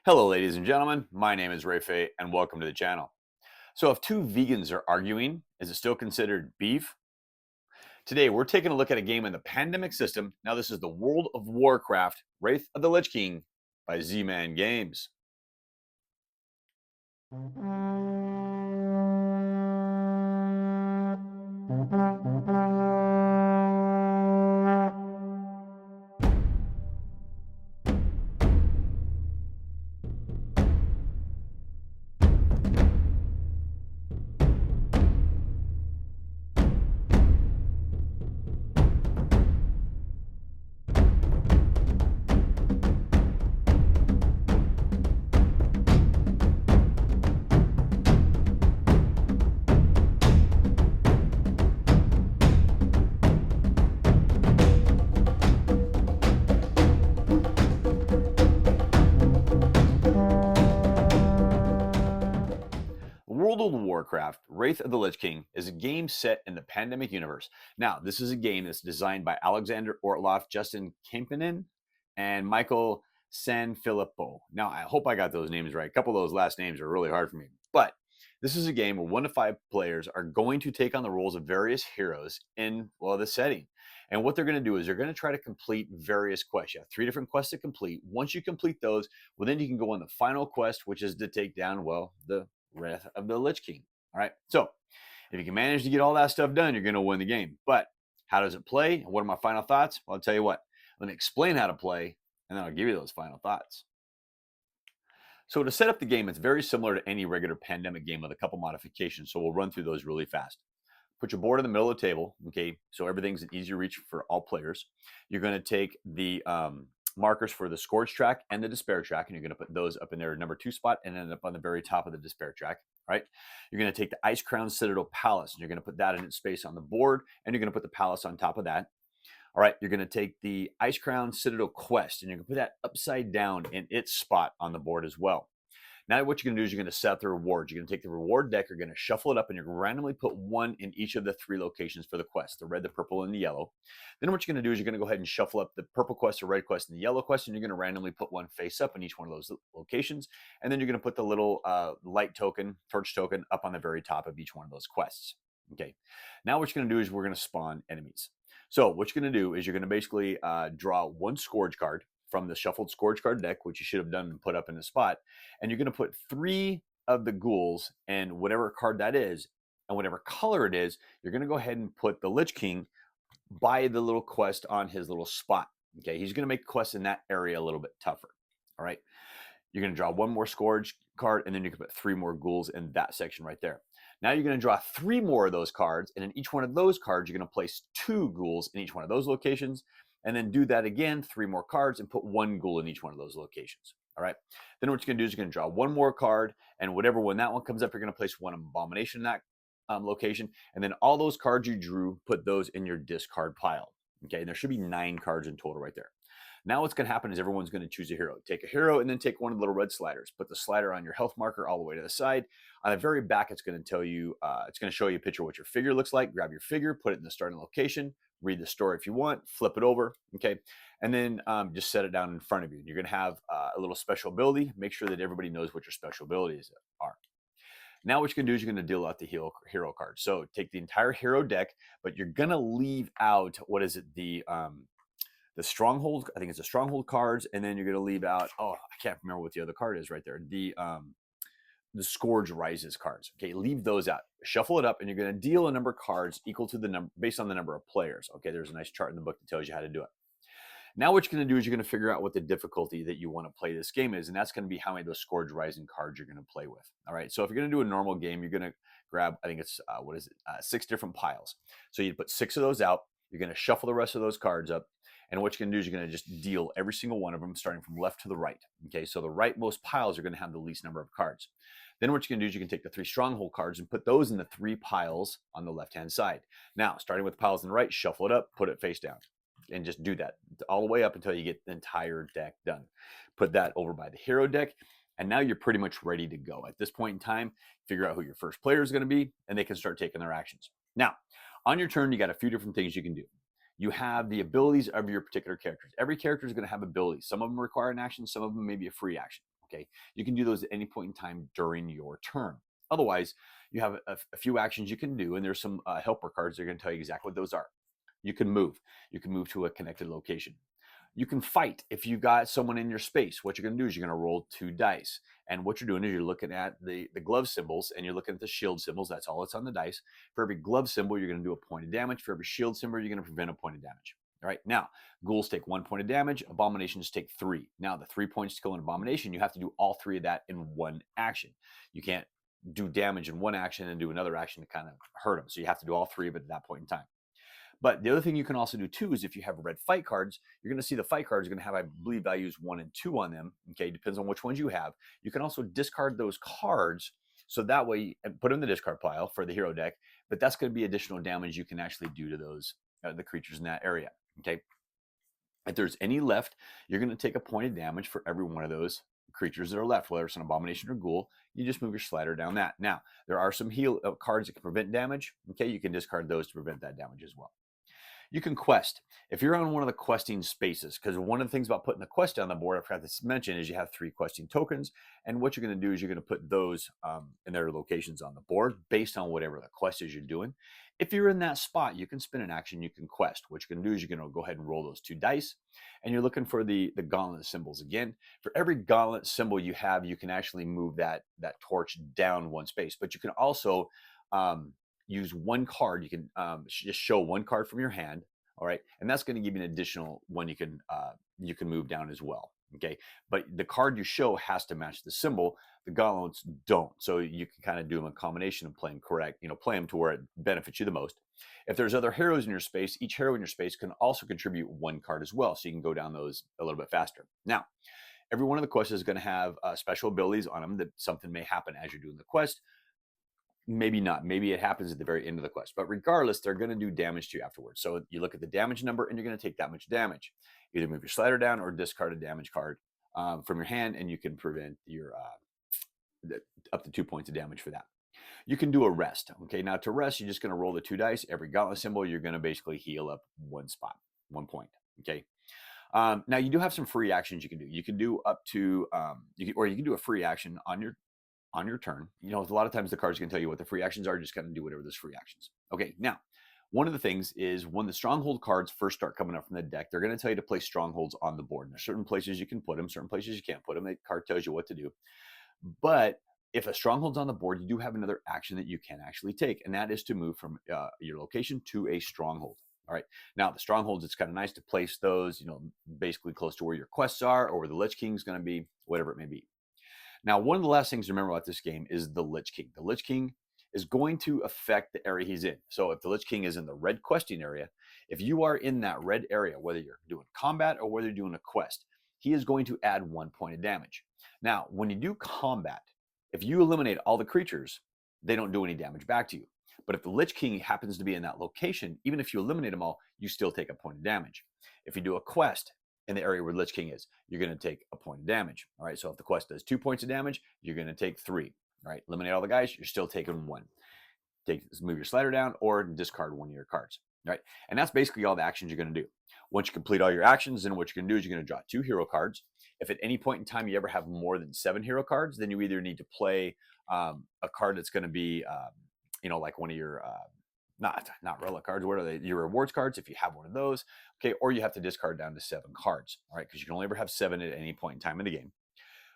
Hello, ladies and gentlemen. My name is Phay, and welcome to the channel. So, if two vegans are arguing, is it still considered beef? Today, we're taking a look at a game in the pandemic system. Now, this is the World of Warcraft Wraith of the Lich King by Z-Man Games. World of Warcraft Wraith of the Lich King is a game set in the pandemic universe. Now, this is a game that's designed by Alexander Ortloff, Justin Kempinen, and Michael Sanfilippo. Now, I hope I got those names right. A couple of those last names are really hard for me. But this is a game where 1 to 5 players are going to take on the roles of various heroes in, well, the setting. And what they're going to do is they're going to try to complete various quests. You have 3 different quests to complete. Once you complete those, well, then you can go on the final quest, which is to take down, well, the Wrath of the Lich King. All right. So if you can manage to get all that stuff done, you're going to win the game. But how does it play? What are my final thoughts? Well, I'll tell you what. Let me explain how to play, and then I'll give you those final thoughts. So to set up the game, it's very similar to any regular pandemic game with a couple modifications. So we'll run through those really fast. Put your board in the middle of the table, okay? So everything's an easy reach for all players. You're going to take the markers for the Scourge track and the Despair track, and you're going to put those up in their number 2 spot and then up on the very top of the Despair track, right? You're going to take the Ice Crown Citadel Palace, and you're going to put that in its space on the board, and you're going to put the Palace on top of that. All right, you're going to take the Ice Crown Citadel Quest, and you're going to put that upside down in its spot on the board as well. Now what you're going to do is you're going to set up the rewards. You're going to take the reward deck, you're going to shuffle it up, and you're going to randomly put 1 in each of the 3 locations for the quest, the red, the purple, and the yellow. Then what you're going to do is you're going to go ahead and shuffle up the purple quest, the red quest, and the yellow quest, and you're going to randomly put 1 face up in each one of those locations. And then you're going to put the little light token, torch token, up on the very top of each one of those quests. Okay. Now what you're going to do is we're going to spawn enemies. So what you're going to do is you're going to basically draw 1 Scourge card from the shuffled Scourge card deck, which you should have done and put up in the spot. And you're going to put 3 of the ghouls and whatever card that is, and whatever color it is, you're going to go ahead and put the Lich King by the little quest on his little spot. Okay, he's going to make quests in that area a little bit tougher. All right, you're going to draw 1 more Scourge card, and then you can put 3 more ghouls in that section right there. Now you're going to draw 3 more of those cards, and in each one of those cards, you're going to place 2 ghouls in each one of those locations, and then do that again, 3 more cards, and put 1 ghoul in each one of those locations. All right. Then what you're going to do is you're going to draw 1 more card, and when that one comes up, you're going to place 1 abomination in that location, and then all those cards you drew, put those in your discard pile. Okay, and there should be 9 cards in total right there. Now what's going to happen is everyone's going to choose a hero. Take a hero and then take one of the little red sliders. Put the slider on your health marker all the way to the side. On the very back, it's going to tell you, it's going to show you a picture of what your figure looks like. Grab your figure, put it in the starting location, read the story if you want, flip it over, okay? And then just set it down in front of you. You're going to have a little special ability. Make sure that everybody knows what your special abilities are. Now what you're going to do is you're going to deal out the hero card. So take the entire hero deck, but you're going to leave out, what is it, the stronghold, I think it's the stronghold cards, and then you're going to leave out, oh, I can't remember what the other card is right there, the Scourge Rises cards. Okay, leave those out. Shuffle it up, and you're going to deal a number of cards equal to the number, based on the number of players. Okay, there's a nice chart in the book that tells you how to do it. Now what you're going to do is you're going to figure out what the difficulty that you want to play this game is, and that's going to be how many of those Scourge Rising cards you're going to play with. All right, so if you're going to do a normal game, you're going to grab, I think it's, 6 different piles. So you put 6 of those out. You're going to shuffle the rest of those cards up. And what you're going to do is you're going to just deal every single one of them, starting from left to the right. Okay, so the rightmost piles are going to have the least number of cards. Then what you're going to do is you can take the 3 stronghold cards and put those in the 3 piles on the left-hand side. Now, starting with the piles on the right, shuffle it up, put it face down. And just do that all the way up until you get the entire deck done. Put that over by the hero deck, and now you're pretty much ready to go. At this point in time, figure out who your first player is going to be, and they can start taking their actions. Now, on your turn, you got a few different things you can do. You have the abilities of your particular characters. Every character is going to have abilities. Some of them require an action, some of them may be a free action. Okay, you can do those at any point in time during your turn. Otherwise, you have a few actions you can do, and there's some helper cards that are going to tell you exactly what those are. You can move. You can move to a connected location. You can fight. If you got someone in your space, what you're going to do is you're going to roll 2 dice. And what you're doing is you're looking at the glove symbols and you're looking at the shield symbols. That's all that's on the dice. For every glove symbol, you're going to do a point of damage. For every shield symbol, you're going to prevent a point of damage. All right. Now, ghouls take 1 point of damage. Abominations take 3. Now, the 3 points to kill an abomination, you have to do all 3 of that in one action. You can't do damage in one action and do another action to kind of hurt them. So you have to do all 3 of it at that point in time. But the other thing you can also do too is if you have red fight cards, you're going to see the fight cards are going to have, I believe, values 1 and 2 on them. Okay, depends on which ones you have. You can also discard those cards, so that way, and put them in the discard pile for the hero deck. But that's going to be additional damage you can actually do to those the creatures in that area. Okay, if there's any left, you're going to take a point of damage for every one of those creatures that are left, whether it's an abomination or ghoul. You just move your slider down that. Now, there are some heal cards that can prevent damage. Okay, you can discard those to prevent that damage as well. You can quest. If you're on one of the questing spaces, because one of the things about putting the quest on the board, I forgot to mention, is you have 3 questing tokens. And what you're going to do is you're going to put those in their locations on the board based on whatever the quest is you're doing. If you're in that spot, you can spin an action, you can quest. What you're going to do is you're going to go ahead and roll those 2 dice. And you're looking for the gauntlet symbols. Again, for every gauntlet symbol you have, you can actually move that torch down 1 space. But you can also use 1 card. You can just show 1 card from your hand. All right, and that's going to give you an additional one you can move down as well. Okay, but the card you show has to match the symbol. The gauntlets don't, so you can kind of do them a combination of playing correct. Play them to where it benefits you the most. If there's other heroes in your space, each hero in your space can also contribute 1 card as well, so you can go down those a little bit faster. Now, every one of the quests is going to have special abilities on them that something may happen as you're doing the quest. Maybe not. Maybe it happens at the very end of the quest. But regardless, they're going to do damage to you afterwards. So you look at the damage number and you're going to take that much damage. Either move your slider down or discard a damage card from your hand, and you can prevent your up to 2 points of damage for that. You can do a rest. Okay, now to rest, you're just going to roll the 2 dice. Every gauntlet symbol, you're going to basically heal up 1 spot, 1 point. Okay. Now you do have some free actions you can do. You can do up to, you can do a free action on your turn. A lot of times the cards can tell you what the free actions are. Just kind of do whatever those free actions. Okay, now, one of the things is when the stronghold cards first start coming up from the deck, they're going to tell you to place strongholds on the board. There's certain places you can put them, certain places you can't put them. The card tells you what to do. But if a stronghold's on the board, you do have another action that you can actually take, and that is to move from your location to a stronghold. All right. Now, the strongholds, it's kind of nice to place those, basically close to where your quests are or where the Lich King is going to be, whatever it may be. Now, one of the last things to remember about this game is the Lich King. The Lich King is going to affect the area he's in. So if the Lich King is in the red questing area, if you are in that red area, whether you're doing combat or whether you're doing a quest, he is going to add 1 point of damage. Now, when you do combat, if you eliminate all the creatures, they don't do any damage back to you. But if the Lich King happens to be in that location, even if you eliminate them all, you still take a point of damage. If you do a quest in the area where Lich King is, you're going to take a point of damage. All right, so if the quest does 2 points of damage, you're going to take 3. All right, eliminate all the guys, you're still taking 1. Move your slider down or discard 1 of your cards. All right, and that's basically all the actions you're going to do. Once you complete all your actions, then what you're going to do is you're going to draw 2 hero cards. If at any point in time you ever have more than 7 hero cards, then you either need to play a card that's going to be, like one of your not relic cards. What are they? Your rewards cards, if you have one of those. Okay, or you have to discard down to 7 cards. All right, because you can only ever have 7 at any point in time in the game.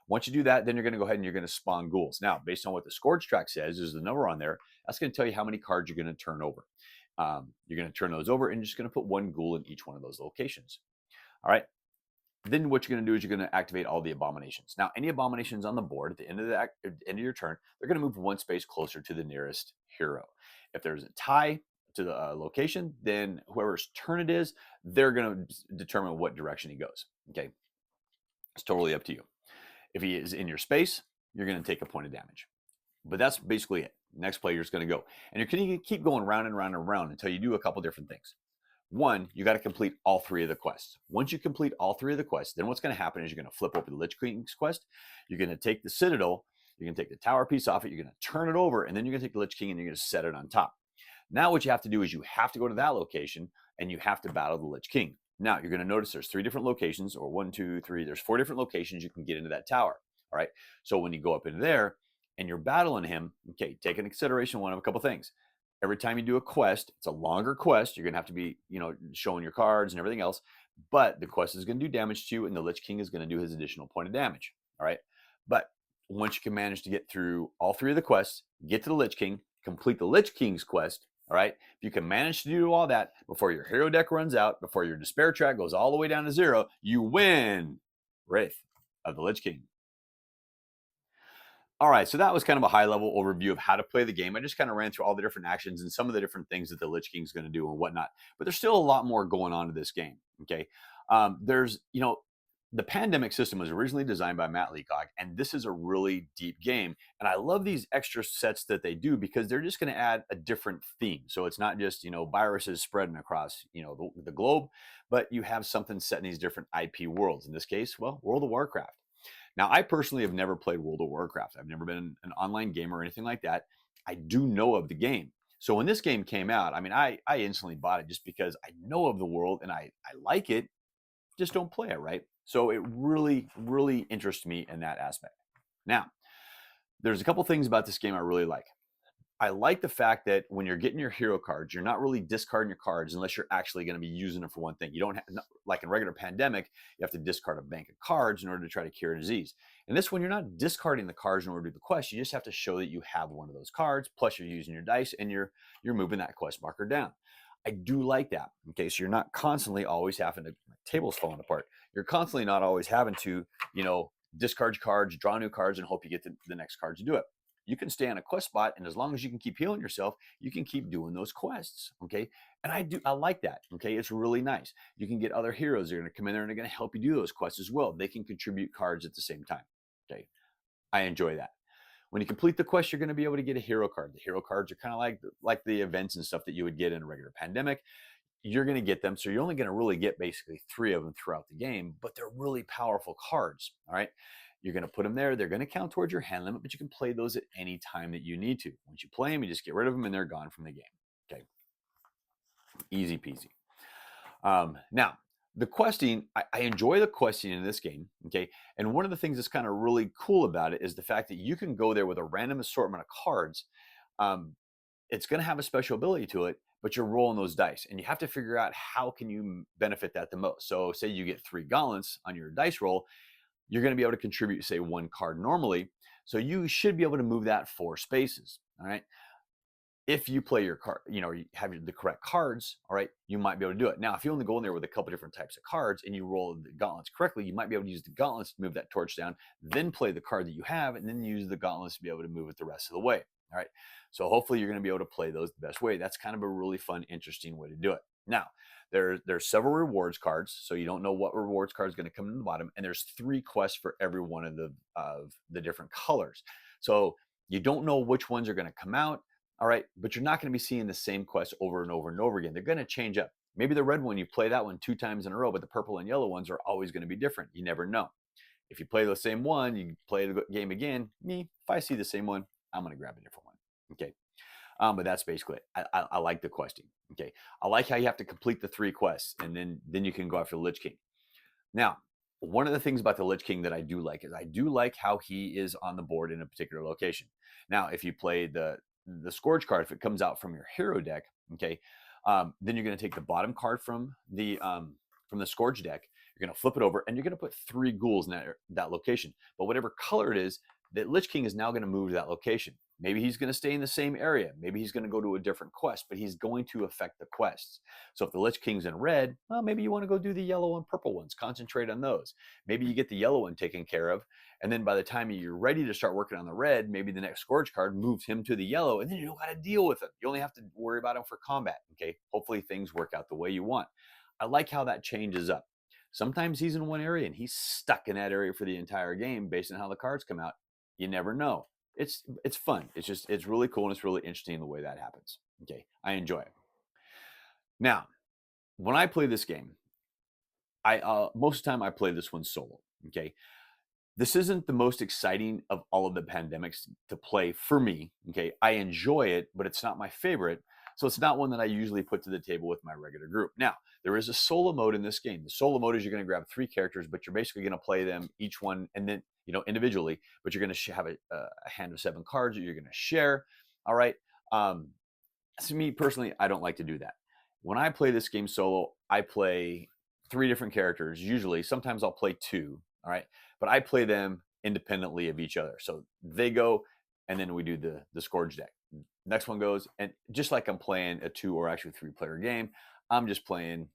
Once you do that, then you're going to go ahead and you're going to spawn ghouls. Now, based on what the Scourge track says, there's the number on there. That's going to tell you how many cards you're going to turn over. You're going to turn those over and you're just going to put 1 ghoul in each one of those locations. All right. Then what you're going to do is you're going to activate all the abominations. Now, any abominations on the board at the end of your turn, they're going to move 1 space closer to the nearest hero. If there's a tie to the location, then whoever's turn it is, they're going to determine what direction he goes. Okay, it's totally up to you. If he is in your space, you're going to take a point of damage. But that's basically it. Next player is going to go, and you're going to keep going round and round and round until you do a couple different things. One, you got to complete all 3 of the quests. Once you complete all 3 of the quests, then what's going to happen is you're going to flip over the Lich King's quest. You're going to take the Citadel. You're going to take the tower piece off it. You're going to turn it over, and then you're going to take the Lich King and you're going to set it on top. Now what you have to do is you have to go to that location and you have to battle the Lich King. Now you're going to notice there's 3 different locations, or 1, 2, 3. There's 4 different locations you can get into that tower. All right. So when you go up into there and you're battling him, okay, take into consideration one of a couple things. Every time you do a quest, it's a longer quest. You're gonna have to be, showing your cards and everything else. But the quest is gonna do damage to you, and the Lich King is gonna do his additional point of damage. All right. But once you can manage to get through all three of the quests, get to the Lich King, complete the Lich King's quest. All right. If you can manage to do all that before your hero deck runs out, before your despair track goes all the way down to 0, you win Wraith of the Lich King. All right, so that was kind of a high level overview of how to play the game. I just kind of ran through all the different actions and some of the different things that the Lich King's going to do and whatnot. But there's still a lot more going on to this game. Okay, there's the pandemic system was originally designed by Matt Leacock, and this is a really deep game. And I love these extra sets that they do because they're just going to add a different theme. So it's not just viruses spreading across the globe, but you have something set in these different IP worlds. In this case, well, World of Warcraft. Now, I personally have never played World of Warcraft. I've never been an online gamer or anything like that. I do know of the game. So when this game came out, I mean, I instantly bought it just because I know of the world and I like it, just don't play it, right? So it really, really interests me in that aspect. Now, there's a couple things about this game I really like. I like the fact that when you're getting your hero cards, you're not really discarding your cards unless you're actually going to be using them for one thing. You don't have, like in regular pandemic, you have to discard a bank of cards in order to try to cure a disease. And this one, you're not discarding the cards in order to do the quest. You just have to show that you have one of those cards. Plus, you're using your dice and you're moving that quest marker down. I do like that. Okay, so you're not constantly always having to tables falling apart. You're constantly not always having to, discard your cards, draw new cards, and hope you get the next card to do it. You can stay on a quest spot, and as long as you can keep healing yourself, you can keep doing those quests. Okay, and I like that. Okay, it's really nice. You can get other heroes that are going to come in there and they're going to help you do those quests as well. They can contribute cards at the same time. Okay, I enjoy that. When you complete the quest, you're going to be able to get a hero card. The hero cards are kind of like the events and stuff that you would get in a regular pandemic. You're going to get them, so you're only going to really get basically 3 of them throughout the game, but they're really powerful cards. All right. You're going to put them there. They're going to count towards your hand limit, but you can play those at any time that you need to. Once you play them, you just get rid of them and they're gone from the game. Okay. Easy peasy. Now, the questing, I enjoy the questing in this game. Okay. And one of the things that's kind of really cool about it is the fact that you can go there with a random assortment of cards. It's going to have a special ability to it, but you're rolling those dice and you have to figure out how can you benefit that the most. So say you get 3 gauntlets on your dice roll, you're going to be able to contribute, say, 1 card normally. So you should be able to move that 4 spaces. All right. If you play your card, you have the correct cards, all right, you might be able to do it. Now, if you only go in there with a couple different types of cards and you roll the gauntlets correctly, you might be able to use the gauntlets to move that torch down, then play the card that you have, and then use the gauntlets to be able to move it the rest of the way. All right. So hopefully you're going to be able to play those the best way. That's kind of a really fun, interesting way to do it. Now, there's several rewards cards, so you don't know what rewards card is going to come in the bottom, and there's 3 quests for every one of the different colors. So you don't know which ones are going to come out. All right, but you're not going to be seeing the same quest over and over and over again. They're going to change up. Maybe the red one, you play that one 2 times in a row, but the purple and yellow ones are always going to be different. You never know. If you play the same one, you play the game again. Me, if I see the same one, I'm going to grab a different one. Okay. But that's basically it. I like the questing. Okay. I like how you have to complete the 3 quests, and then you can go after the Lich King. Now, one of the things about the Lich King that I do like is I do like how he is on the board in a particular location. Now, if you play the Scourge card, if it comes out from your hero deck, okay, then you're going to take the bottom card from the Scourge deck. You're going to flip it over, and you're going to put 3 ghouls in that location. But whatever color it is, the Lich King is now going to move to that location. Maybe he's going to stay in the same area. Maybe he's going to go to a different quest, but he's going to affect the quests. So if the Lich King's in red, well, maybe you want to go do the yellow and purple ones. Concentrate on those. Maybe you get the yellow one taken care of, and then by the time you're ready to start working on the red, maybe the next Scourge card moves him to the yellow, and then you don't got to deal with him. You only have to worry about him for combat. Okay, hopefully things work out the way you want. I like how that changes up. Sometimes he's in one area and he's stuck in that area for the entire game based on how the cards come out. You never know. It's fun. It's really cool, and it's really interesting the way that happens. Okay, I enjoy it. Now, when I play this game, I most of the time I play this one solo. Okay, this isn't the most exciting of all of the pandemics to play for me. Okay, I enjoy it, but it's not my favorite. So it's not one that I usually put to the table with my regular group. Now, there is a solo mode in this game. The solo mode is you're going to grab 3 characters, but you're basically going to play them each one and then, individually, but you're going to have a hand of 7 cards that you're going to share. All right. Um, to me personally, I don't like to do that. When I play this game solo, I play 3 different characters. Usually, sometimes I'll play 2. All right. But I play them independently of each other. So they go, and then we do the Scourge deck. Next one goes, and just like I'm playing a 2 or actually 3-player game, I'm just playing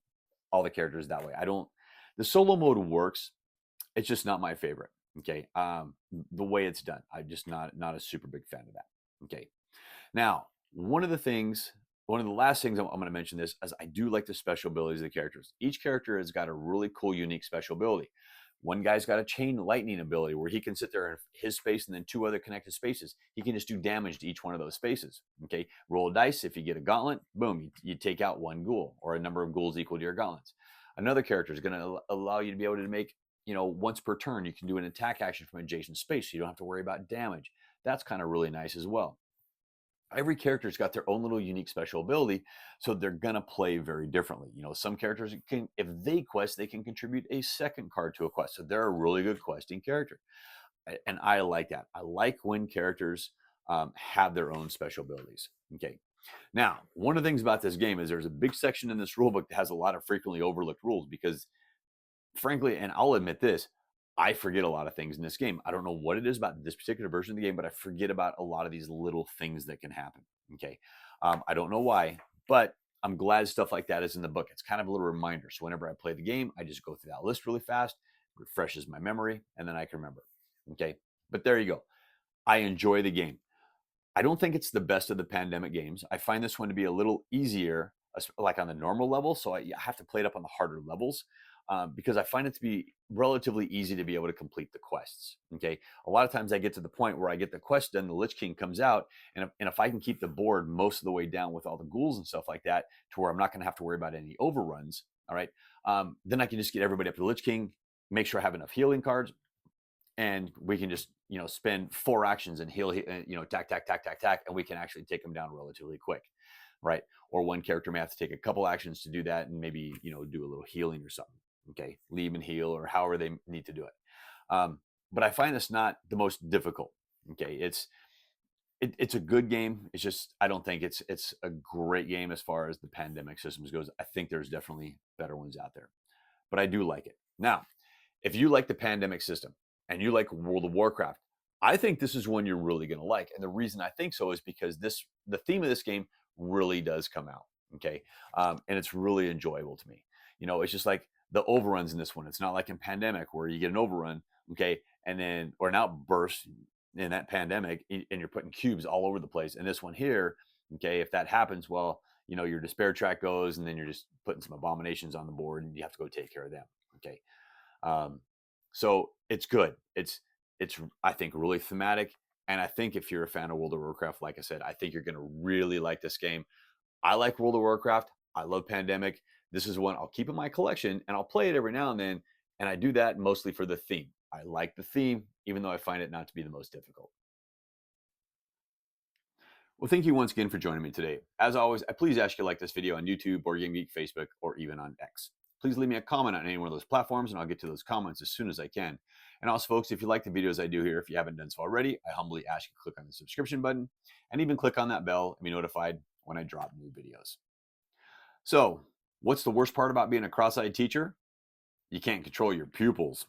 all the characters that way. The solo mode works. It's just not my favorite. Okay. The way it's done, I'm just not a super big fan of that. Okay. Now, one of the last things I'm going to mention this is I do like the special abilities of the characters. Each character has got a really cool, unique special ability. One guy's got a chain lightning ability where he can sit there in his space and then 2 other connected spaces. He can just do damage to each one of those spaces. Okay, roll a dice. If you get a gauntlet, boom, you take out 1 ghoul or a number of ghouls equal to your gauntlets. Another character is going to allow you to be able to make, once per turn, you can do an attack action from adjacent space, so you don't have to worry about damage. That's kind of really nice as well. Every character's got their own little unique special ability, so they're gonna play very differently. Some characters can, if they quest, they can contribute a second card to a quest, so they're a really good questing character, and I like that. I like when characters have their own special abilities. Okay, now one of the things about this game is there's a big section in this rulebook that has a lot of frequently overlooked rules because, frankly, and I'll admit this, I forget a lot of things in this game. I don't know what it is about this particular version of the game, but I forget about a lot of these little things that can happen. Okay. I don't know why, but I'm glad stuff like that is in the book. It's kind of a little reminder. So whenever I play the game, I just go through that list really fast, refreshes my memory, and then I can remember. Okay. But there you go. I enjoy the game. I don't think it's the best of the pandemic games. I find this one to be a little easier, like on the normal level. So I have to play it up on the harder levels because I find it to be relatively easy to be able to complete the quests. Okay. A lot of times I get to the point where I get the quest done, the Lich King comes out, and if I can keep the board most of the way down with all the ghouls and stuff like that, to where I'm not going to have to worry about any overruns. All right. Then I can just get everybody up to the Lich King, make sure I have enough healing cards, and we can just spend 4 actions and heal, tack, and we can actually take them down relatively quick, right? Or one character may have to take a couple actions to do that, and maybe do a little healing or something. Okay, leave and heal, or however they need to do it. But I find this not the most difficult. Okay, it's a good game. It's just I don't think it's a great game as far as the pandemic systems goes. I think there's definitely better ones out there, but I do like it. Now, if you like the pandemic system and you like World of Warcraft, I think this is one you're really going to like. And the reason I think so is because the theme of this game really does come out. Okay. And it's really enjoyable to me. It's just like the overruns in this one. It's not like in Pandemic where you get an overrun. Okay. And then, or an outburst in that Pandemic, and you're putting cubes all over the place. And this one here, okay, if that happens, well, your despair track goes, and then you're just putting some abominations on the board and you have to go take care of them. Okay. So it's good. It's I think really thematic, and I think if you're a fan of World of Warcraft, like I said, I think you're going to really like this game. I like World of Warcraft. I love Pandemic. This is one I'll keep in my collection, and I'll play it every now and then. And I do that mostly for the theme. I like the theme, even though I find it not to be the most difficult. Well, thank you once again for joining me today. As always, I please ask you to like this video on YouTube, Board Game Geek, Facebook, or even on X. Please leave me a comment on any one of those platforms, and I'll get to those comments as soon as I can. And also, folks, if you like the videos I do here, if you haven't done so already, I humbly ask you to click on the subscription button and even click on that bell and be notified when I drop new videos. So, what's the worst part about being a cross-eyed teacher? You can't control your pupils.